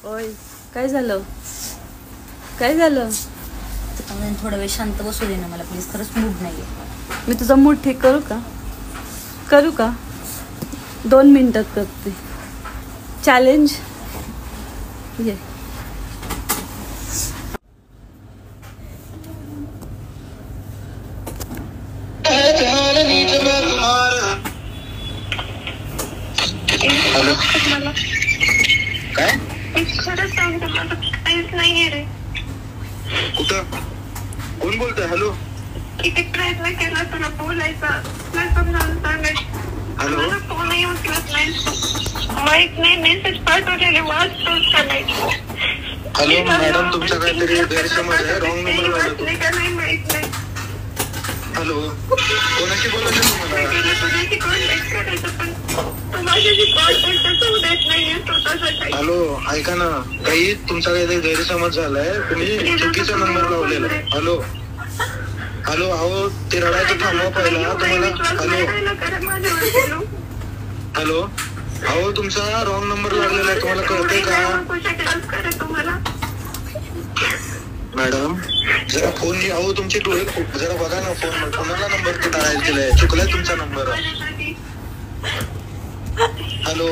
ओय, काय झालं? काय झालं? थोडा वेळ शांत बसू दे ना मला प्लीज. खरंच मूड नाहीये. मी तुझा मूड ठीक करू का? करू का? 2 मिनिटात करते. चॅलेंज ये. हॅलो काय खरंच सांगतो माझं काहीच नाहीये रे. कुठं कोण बोलतोय? हॅलो किती प्रयत्न केला तुला बोलायचा नाही समजावून सांगायचं. हॅलो मला फोनही उचलत नाही. माहित नाही मेसेज पाठवलेले वाचतोच का नाही. हॅलो मॅडम तुमचा काहीतरी गैरसमज आहे. रॉंग नंबर लावला वाचले का नाही माहित नाही. हॅलो कोणाशी बोलायचं तुम्हाला? तुझ्याशी कॉन्टॅक्ट करायचं पण तू माझ्याशी कॉन्टॅक्टच होऊ देत नाहीये स्वतःचा काही. हॅलो ऐका ना काही तुमचा काहीतरी गैरसमज झालाय. तुम्ही चुकीचा नंबर लावलेला. हॅलो हॅलो अहो ते रडायचं थांबवा पहिला तुम्हाला. हॅलो हॅलो अहो तुमचा रॉंग नंबर लागलेला आहे. तुम्हाला कळतंय का? मॅडम जरा फोन अहो तुमचे डोळे जरा बघा ना. फोन कोणाला नंबर डायल केलाय? चुकलाय तुमचा नंबर. हॅलो